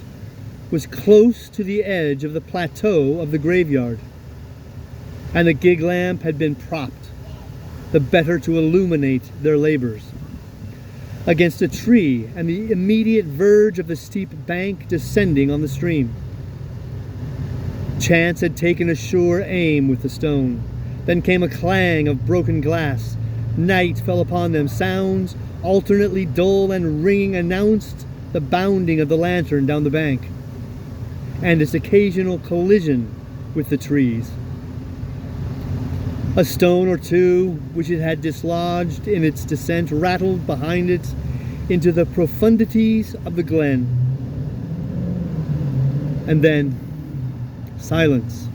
was close to the edge of the plateau of the graveyard, and the gig lamp had been propped, the better to illuminate their labors, against a tree and the immediate verge of the steep bank descending on the stream. Chance had taken a sure aim with the stone. Then came a clang of broken glass. Night fell upon them. Sounds, alternately dull and ringing, announced the bounding of the lantern down the bank, and its occasional collision with the trees. A stone or two, which it had dislodged in its descent, rattled behind it into the profundities of the glen. And then silence.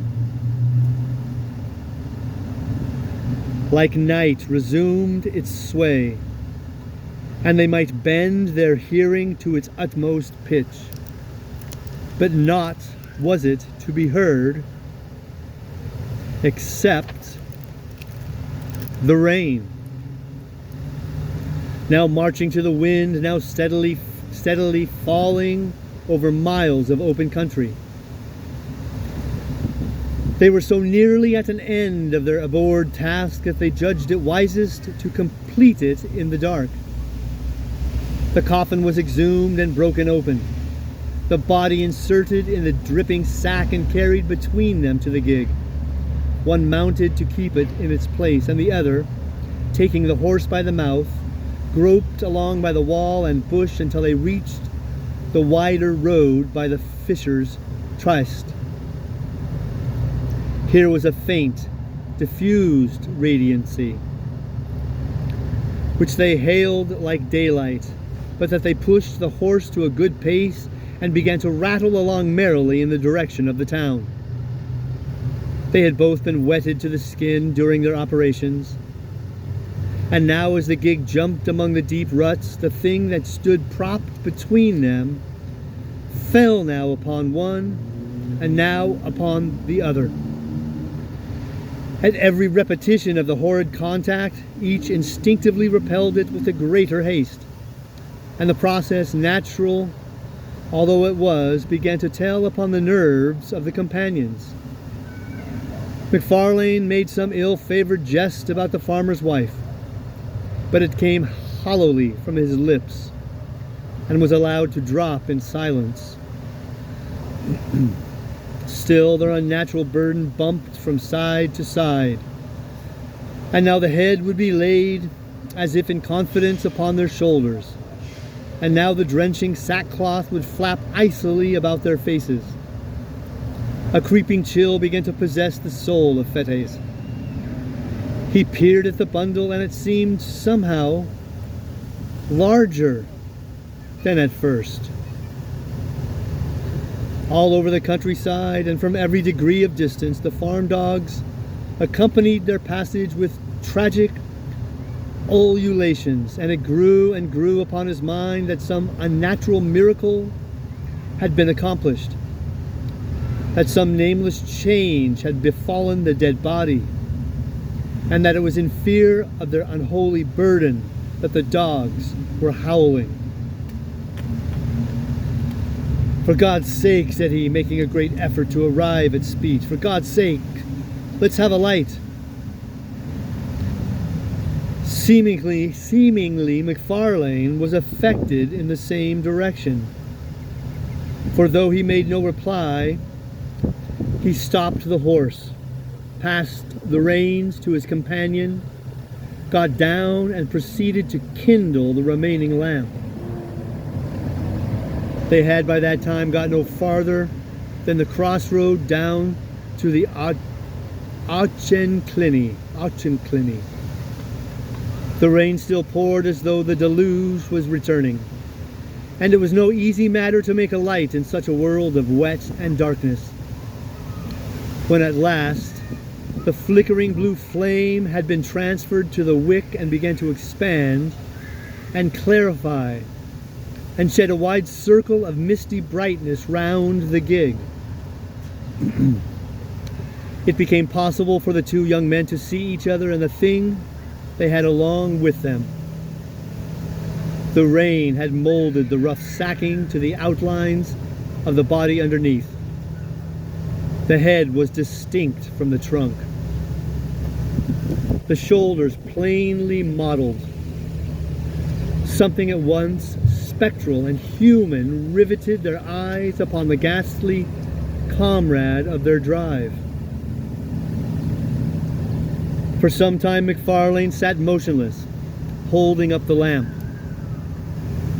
Like night resumed its sway, and they might bend their hearing to its utmost pitch. But naught was it to be heard except the rain, now marching to the wind, now steadily falling over miles of open country. They were so nearly at an end of their abhorred task that they judged it wisest to complete it in the dark. The coffin was exhumed and broken open. the body inserted in the dripping sack and carried between them to the gig. One mounted to keep it in its place, and the other, taking the horse by the mouth, groped along by the wall and bush until they reached the wider road by the fisher's tryst. Here was a faint, diffused radiancy, which they hailed like daylight, but that they pushed the horse to a good pace and began to rattle along merrily in the direction of the town. They had both been wetted to the skin during their operations, and now as the gig jumped among the deep ruts, the thing that stood propped between them fell now upon one and now upon the other. At every repetition of the horrid contact, each instinctively repelled it with the greater haste, and the process, natural although it was, began to tell upon the nerves of the companions. McFarlane made some ill-favored jest about the farmer's wife, but it came hollowly from his lips and was allowed to drop in silence. Still, their unnatural burden bumped from side to side, and now the head would be laid as if in confidence upon their shoulders, and now the drenching sackcloth would flap icily about their faces. A creeping chill began to possess the soul of Fettes. He peered at the bundle, and it seemed somehow larger than at first. All over the countryside and from every degree of distance, the farm dogs accompanied their passage with tragic ululations, and it grew and grew upon his mind that some unnatural miracle had been accomplished, that some nameless change had befallen the dead body, and that it was in fear of their unholy burden that the dogs were howling. "For God's sake," said he, making a great effort to arrive at speech, "for God's sake, let's have a light." Seemingly, McFarlane was affected in the same direction, for though he made no reply, he stopped the horse, passed the reins to his companion, got down, and proceeded to kindle the remaining lamp. They had by that time got no farther than the crossroad down to the Auchenclinny. The rain still poured as though the deluge was returning, and it was no easy matter to make a light in such a world of wet and darkness. When at last the flickering blue flame had been transferred to the wick and began to expand and clarify and shed a wide circle of misty brightness round the gig, it became possible for the two young men to see each other and the thing they had along with them. The rain had molded the rough sacking to the outlines of the body underneath. The head was distinct from the trunk. The shoulders plainly modeled. Something at once spectral and human riveted their eyes upon the ghastly comrade of their drive. For some time McFarlane sat motionless, holding up the lamp.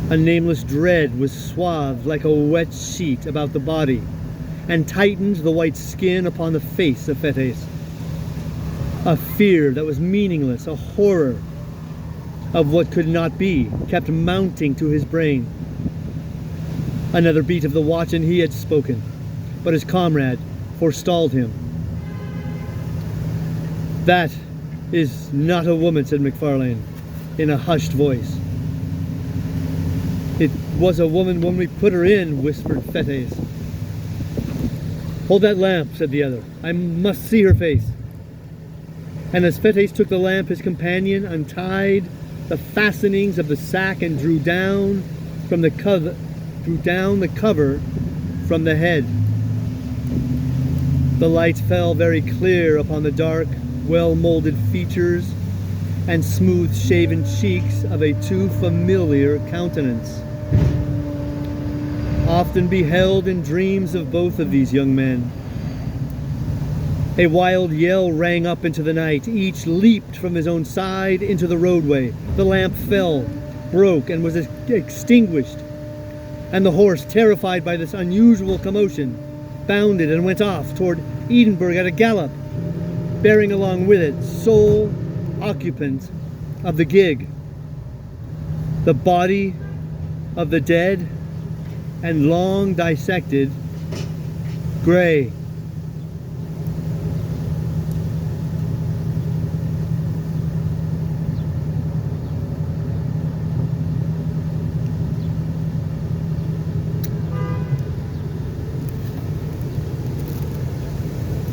A nameless dread was swathed like a wet sheet about the body, and tightened the white skin upon the face of Fettes. A fear that was meaningless, a horror of what could not be, kept mounting to his brain. Another beat of the watch and he had spoken, but his comrade forestalled him. "That is not a woman," said McFarlane in a hushed voice. "It was a woman when we put her in," whispered Fettes. "Hold that lamp," said the other. "I must see her face." And as Fettes took the lamp, his companion untied the fastenings of the sack and drew down the cover from the head. The light fell very clear upon the dark, well-molded features and smooth-shaven cheeks of a too familiar countenance. often beheld in dreams of both of these young men. A wild yell rang up into the night. Each leaped from his own side into the roadway. The lamp fell, broke, and was extinguished. And the horse, terrified by this unusual commotion, bounded and went off toward Edinburgh at a gallop, bearing along with it sole occupant of the gig, the body of the dead and long dissected Gray.